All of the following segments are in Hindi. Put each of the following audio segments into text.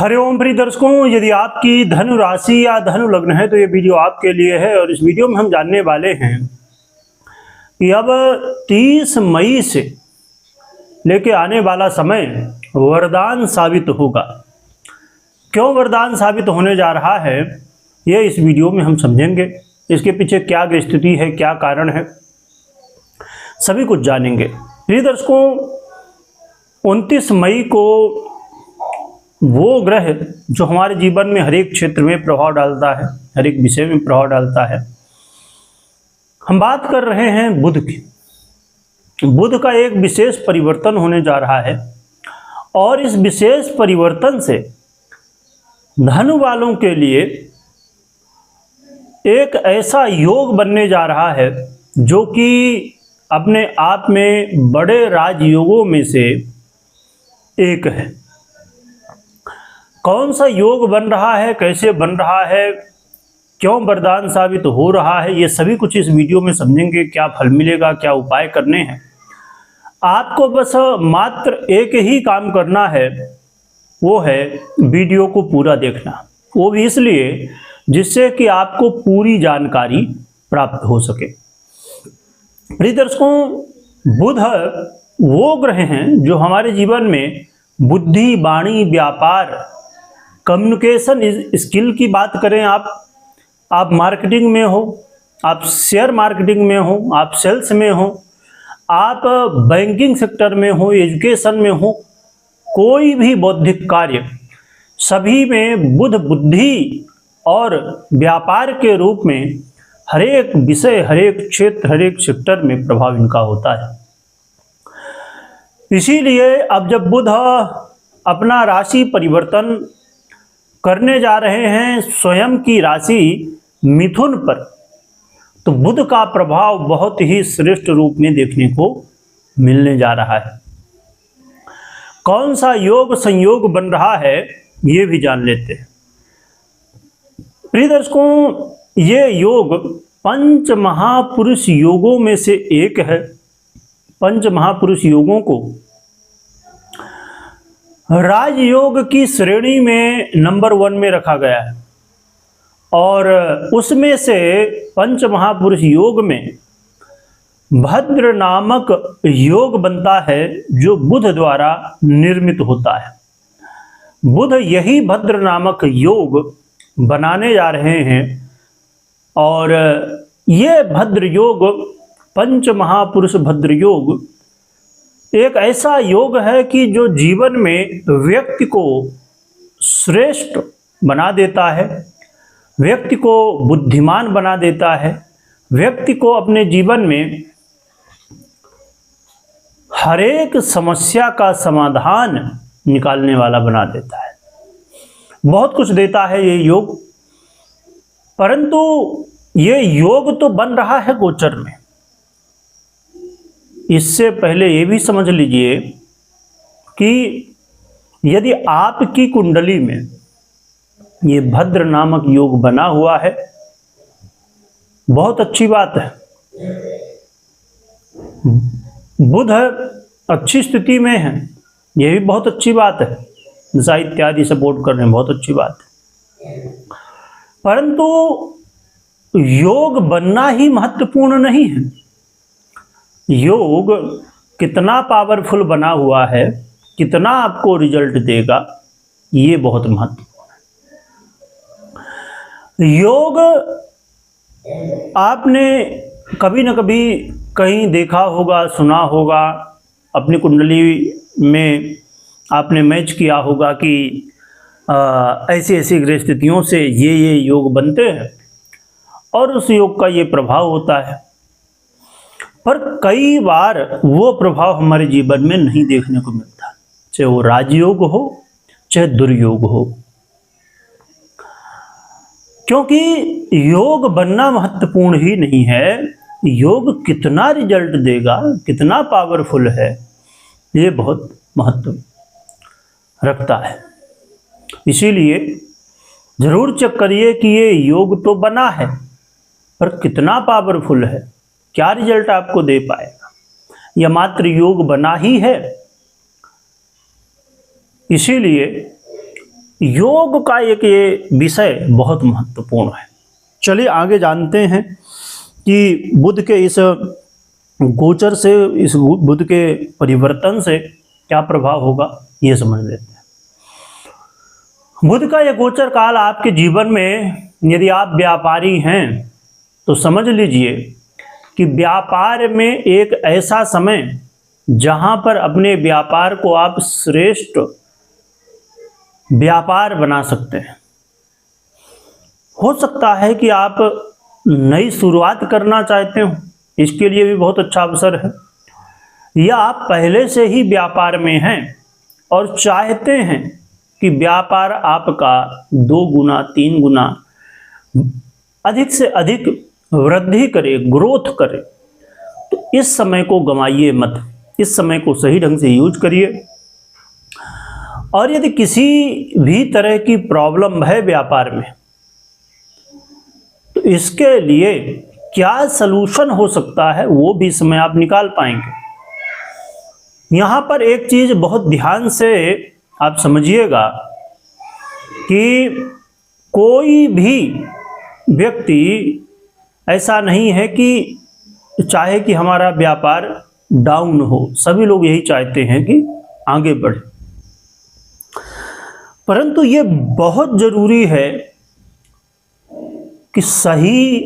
हरिओम प्रिय दर्शकों, यदि आपकी धनु राशि या धनु लग्न है तो ये वीडियो आपके लिए है। और इस वीडियो में हम जानने वाले हैं कि अब 30 मई से लेके आने वाला समय वरदान साबित होगा। क्यों वरदान साबित होने जा रहा है, ये इस वीडियो में हम समझेंगे। इसके पीछे क्या स्थिति है, क्या कारण है, सभी कुछ जानेंगे। प्रिय दर्शकों, 29 मई को वो ग्रह जो हमारे जीवन में हर एक क्षेत्र में प्रभाव डालता है, हर एक विषय में प्रभाव डालता है, हम बात कर रहे हैं बुध की। बुध का एक विशेष परिवर्तन होने जा रहा है और इस विशेष परिवर्तन से धनु वालों के लिए एक ऐसा योग बनने जा रहा है जो कि अपने आप में बड़े राजयोगों में से एक है। कौन सा योग बन रहा है, कैसे बन रहा है, क्यों वरदान साबित हो रहा है, ये सभी कुछ इस वीडियो में समझेंगे। क्या फल मिलेगा, क्या उपाय करने हैं। आपको बस मात्र एक ही काम करना है, वो है वीडियो को पूरा देखना। वो भी इसलिए जिससे कि आपको पूरी जानकारी प्राप्त हो सके। प्रिय दर्शकों, बुध वो ग्रह हैं जो हमारे जीवन में बुद्धि, वाणी, व्यापार, कम्युनिकेशन स्किल की बात करें, आप मार्केटिंग में हो, आप शेयर मार्केटिंग में हो, आप सेल्स में हो, आप बैंकिंग सेक्टर में हो, एजुकेशन में हो, कोई भी बौद्धिक कार्य, सभी में बुध बुद्धि और व्यापार के रूप में हर एक विषय, हर एक क्षेत्र, हर एक सेक्टर में प्रभाव इनका होता है। इसीलिए अब जब बुध अपना राशि परिवर्तन करने जा रहे हैं स्वयं की राशि मिथुन पर, तो बुध का प्रभाव बहुत ही श्रेष्ठ रूप में देखने को मिलने जा रहा है। कौन सा योग संयोग बन रहा है ये भी जान लेते हैं। प्रिय दर्शकों, ये योग पंच महापुरुष योगों में से एक है। पंच महापुरुष योगों को राजयोग की श्रेणी में नंबर 1 में रखा गया है और उसमें से पंच महापुरुष योग में भद्र नामक योग बनता है जो बुध द्वारा निर्मित होता है। बुध यही भद्र नामक योग बनाने जा रहे हैं और ये भद्र योग, पंच महापुरुष भद्र योग एक ऐसा योग है कि जो जीवन में व्यक्ति को श्रेष्ठ बना देता है, व्यक्ति को बुद्धिमान बना देता है, व्यक्ति को अपने जीवन में हर एक समस्या का समाधान निकालने वाला बना देता है। बहुत कुछ देता है ये योग। परंतु ये योग तो बन रहा है गोचर में। इससे पहले ये भी समझ लीजिए कि यदि आपकी कुंडली में ये भद्र नामक योग बना हुआ है, बहुत अच्छी बात है। बुध अच्छी स्थिति में है, यह भी बहुत अच्छी बात है। दशा इत्यादि सपोर्ट कर रहे हैं, बहुत अच्छी बात है। परंतु योग बनना ही महत्वपूर्ण नहीं है। योग कितना पावरफुल बना हुआ है, कितना आपको रिजल्ट देगा, ये बहुत महत्वपूर्ण है। योग आपने कभी न कभी कहीं देखा होगा, सुना होगा, अपनी कुंडली में आपने मैच किया होगा कि ऐसी ऐसी ग्रह स्थितियों से ये योग बनते हैं और उस योग का ये प्रभाव होता है। पर कई बार वो प्रभाव हमारे जीवन में नहीं देखने को मिलता, चाहे वो राजयोग हो चाहे दुर्योग हो। क्योंकि योग बनना महत्वपूर्ण ही नहीं है, योग कितना रिजल्ट देगा, कितना पावरफुल है, ये बहुत महत्व रखता है। इसीलिए जरूर चेक करिए कि ये योग तो बना है पर कितना पावरफुल है, क्या रिजल्ट आपको दे पाएगा, या मात्र योग बना ही है। इसीलिए योग का एक ये विषय बहुत महत्वपूर्ण है। चलिए आगे जानते हैं कि बुध के इस गोचर से, इस बुध के परिवर्तन से क्या प्रभाव होगा, ये समझ लेते हैं। बुध का यह गोचर काल आपके जीवन में, यदि आप व्यापारी हैं तो समझ लीजिए कि व्यापार में एक ऐसा समय जहां पर अपने व्यापार को आप श्रेष्ठ व्यापार बना सकते हैं। हो सकता है कि आप नई शुरुआत करना चाहते हो, इसके लिए भी बहुत अच्छा अवसर है। या आप पहले से ही व्यापार में हैं और चाहते हैं कि व्यापार आपका 2 गुना 3 गुना अधिक से अधिक वृद्धि करे, ग्रोथ करे, तो इस समय को गंवाइए मत, इस समय को सही ढंग से यूज करिए। और यदि किसी भी तरह की प्रॉब्लम है व्यापार में, तो इसके लिए क्या सलूशन हो सकता है वो भी समय आप निकाल पाएंगे। यहां पर एक चीज बहुत ध्यान से आप समझिएगा कि कोई भी व्यक्ति ऐसा नहीं है कि चाहे कि हमारा व्यापार डाउन हो। सभी लोग यही चाहते हैं कि आगे बढ़े, परंतु ये बहुत जरूरी है कि सही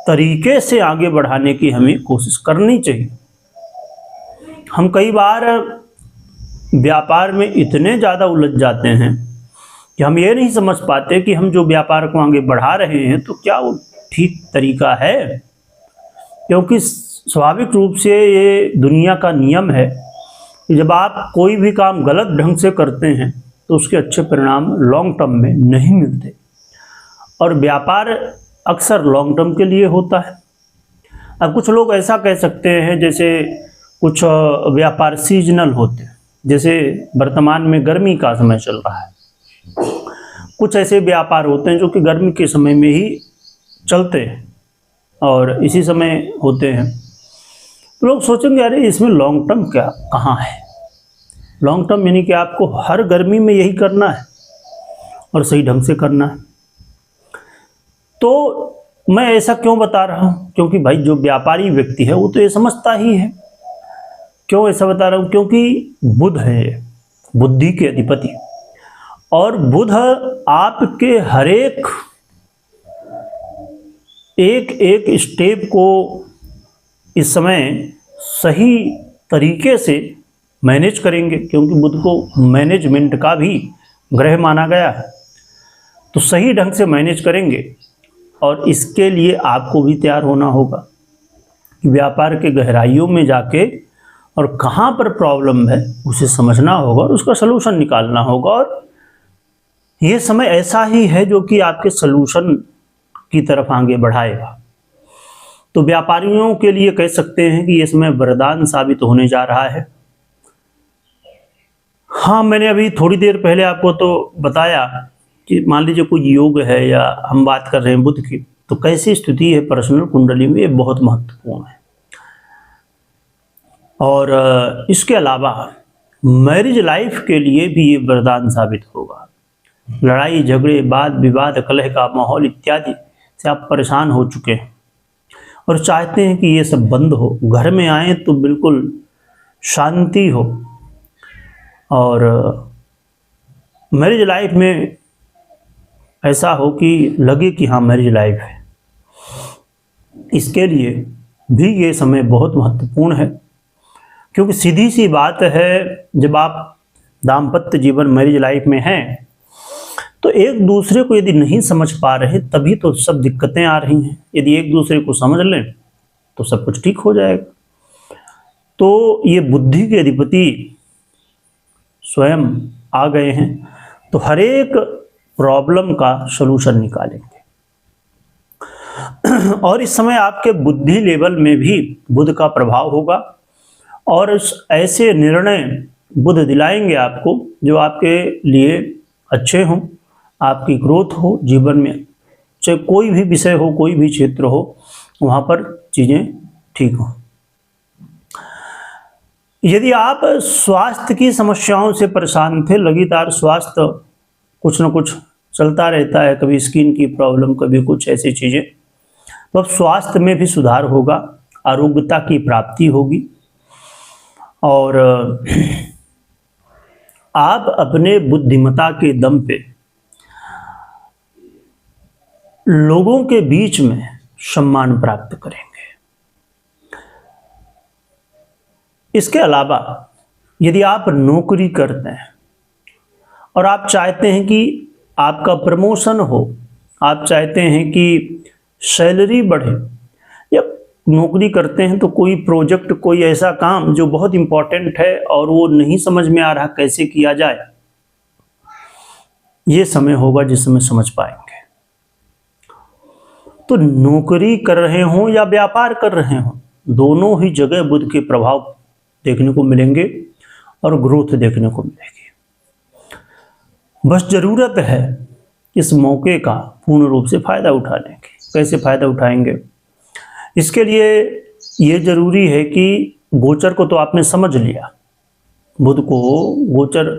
तरीके से आगे बढ़ाने की हमें कोशिश करनी चाहिए। हम कई बार व्यापार में इतने ज़्यादा उलझ जाते हैं कि हम ये नहीं समझ पाते कि हम जो व्यापार को आगे बढ़ा रहे हैं तो क्या वो ठीक तरीका है। क्योंकि स्वाभाविक रूप से ये दुनिया का नियम है कि जब आप कोई भी काम गलत ढंग से करते हैं तो उसके अच्छे परिणाम लॉन्ग टर्म में नहीं मिलते, और व्यापार अक्सर लॉन्ग टर्म के लिए होता है। अब कुछ लोग ऐसा कह सकते हैं, जैसे कुछ व्यापार सीजनल होते हैं, जैसे वर्तमान में गर्मी का समय चल रहा है, कुछ ऐसे व्यापार होते हैं जो कि गर्मी के समय में ही चलते हैं और इसी समय होते हैं। तो लोग सोचेंगे अरे इसमें लॉन्ग टर्म क्या कहाँ है। लॉन्ग टर्म यानी कि आपको हर गर्मी में यही करना है और सही ढंग से करना है। तो मैं ऐसा क्यों बता रहा हूँ, क्योंकि भाई जो व्यापारी व्यक्ति है वो तो ये समझता ही है। क्यों ऐसा बता रहा हूँ, क्योंकि बुध है, बुद्धि के अधिपति, और बुध आपके हर एक स्टेप को इस समय सही तरीके से मैनेज करेंगे, क्योंकि बुध को मैनेजमेंट का भी ग्रह माना गया है। तो सही ढंग से मैनेज करेंगे, और इसके लिए आपको भी तैयार होना होगा कि व्यापार के गहराइयों में जाके और कहाँ पर प्रॉब्लम है उसे समझना होगा और उसका सलूशन निकालना होगा। और ये समय ऐसा ही है जो कि आपके सलूशन की तरफ आगे बढ़ाएगा। तो व्यापारियों के लिए कह सकते हैं कि ये समय वरदान साबित होने जा रहा है। हाँ, मैंने अभी थोड़ी देर पहले आपको तो बताया कि मान लीजिए कोई योग है या हम बात कर रहे हैं बुध की, तो कैसी स्थिति है पर्सनल कुंडली में, ये बहुत महत्वपूर्ण है। और इसके अलावा मैरिज लाइफ के लिए भी ये वरदान साबित होगा। लड़ाई झगड़े, वाद विवाद, कलह का माहौल इत्यादि से आप परेशान हो चुके हैं और चाहते हैं कि ये सब बंद हो, घर में आए तो बिल्कुल शांति हो, और मैरिज लाइफ में ऐसा हो कि लगे कि हाँ मैरिज लाइफ है। इसके लिए भी ये समय बहुत महत्वपूर्ण है, क्योंकि सीधी सी बात है, जब आप दाम्पत्य जीवन मैरिज लाइफ में हैं तो एक दूसरे को यदि नहीं समझ पा रहे तभी तो सब दिक्कतें आ रही हैं। यदि एक दूसरे को समझ लें तो सब कुछ ठीक हो जाएगा। तो ये बुद्धि के अधिपति स्वयं आ गए हैं, तो हर एक प्रॉब्लम का सलूशन निकालेंगे। और इस समय आपके बुद्धि लेवल में भी बुध का प्रभाव होगा, और ऐसे निर्णय बुध दिलाएंगे आपको जो आपके लिए अच्छे हों, आपकी ग्रोथ हो जीवन में, चाहे कोई भी विषय हो, कोई भी क्षेत्र हो, वहाँ पर चीज़ें ठीक हों। यदि आप स्वास्थ्य की समस्याओं से परेशान थे, लगातार स्वास्थ्य कुछ ना कुछ चलता रहता है, कभी स्किन की प्रॉब्लम, कभी कुछ ऐसी चीज़ें। तो अब स्वास्थ्य में भी सुधार होगा, आरोग्यता की प्राप्ति होगी और आप अपने बुद्धिमत्ता के दम पे लोगों के बीच में सम्मान प्राप्त करेंगे। इसके अलावा यदि आप नौकरी करते हैं और आप चाहते हैं कि आपका प्रमोशन हो, आप चाहते हैं कि सैलरी बढ़े, या नौकरी करते हैं तो कोई प्रोजेक्ट, कोई ऐसा काम जो बहुत इंपॉर्टेंट है और वो नहीं समझ में आ रहा कैसे किया जाए, ये समय होगा जिस समय समझ पाएंगे। तो नौकरी कर रहे हों या व्यापार कर रहे हों, दोनों ही जगह बुध के प्रभाव देखने को मिलेंगे और ग्रोथ देखने को मिलेगी। बस जरूरत है इस मौके का पूर्ण रूप से फायदा उठाने की। कैसे फायदा उठाएंगे? इसके लिए ये जरूरी है कि गोचर को तो आपने समझ लिया, बुध को, गोचर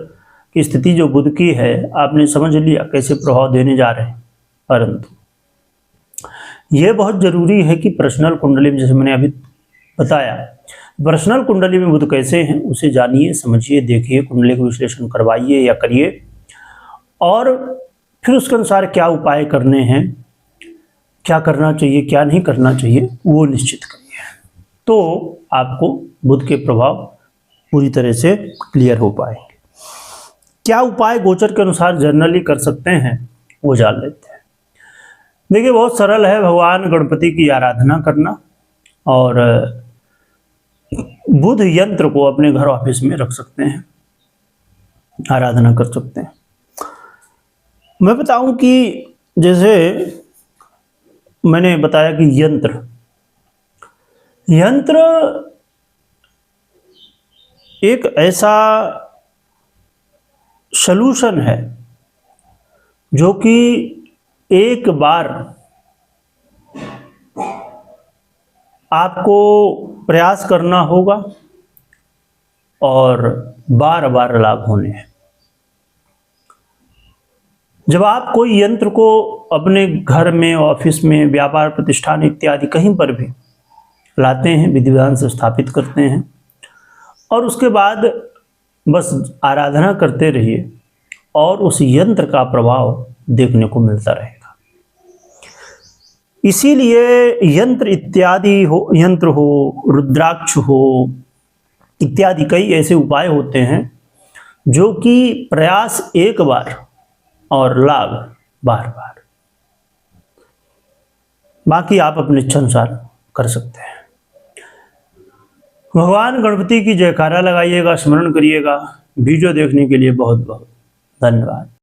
की स्थिति जो बुध की है आपने समझ लिया कैसे प्रभाव देने जा रहे हैं। परंतु यह बहुत जरूरी है कि पर्सनल कुंडली में, जैसे मैंने अभी बताया, पर्सनल कुंडली में बुध कैसे हैं उसे जानिए, समझिए, देखिए, कुंडली का विश्लेषण करवाइए या करिए और फिर उसके अनुसार क्या उपाय करने हैं, क्या करना चाहिए, क्या नहीं करना चाहिए, वो निश्चित करिए। तो आपको बुध के प्रभाव पूरी तरह से क्लियर हो पाएंगे। क्या उपाय गोचर के अनुसार जनरली कर सकते हैं वो जान लेते हैं। देखिए, बहुत सरल है, भगवान गणपति की आराधना करना और बुध यंत्र को अपने घर ऑफिस में रख सकते हैं, आराधना कर सकते हैं। मैं बताऊं कि जैसे मैंने बताया कि यंत्र एक ऐसा सलूशन है जो कि एक बार आपको प्रयास करना होगा और बार बार लाभ होने हैं। जब आप कोई यंत्र को अपने घर में, ऑफिस में, व्यापार प्रतिष्ठान इत्यादि कहीं पर भी लाते हैं, विधि विधान से स्थापित करते हैं और उसके बाद बस आराधना करते रहिए और उस यंत्र का प्रभाव देखने को मिलता रहेगा। इसीलिए यंत्र हो, रुद्राक्ष हो इत्यादि कई ऐसे उपाय होते हैं जो कि प्रयास एक बार और लाभ बार बार। बाकी आप अपने इच्छा अनुसार कर सकते हैं। भगवान गणपति की जयकारा लगाइएगा, स्मरण करिएगा। वीडियो देखने के लिए बहुत बहुत धन्यवाद।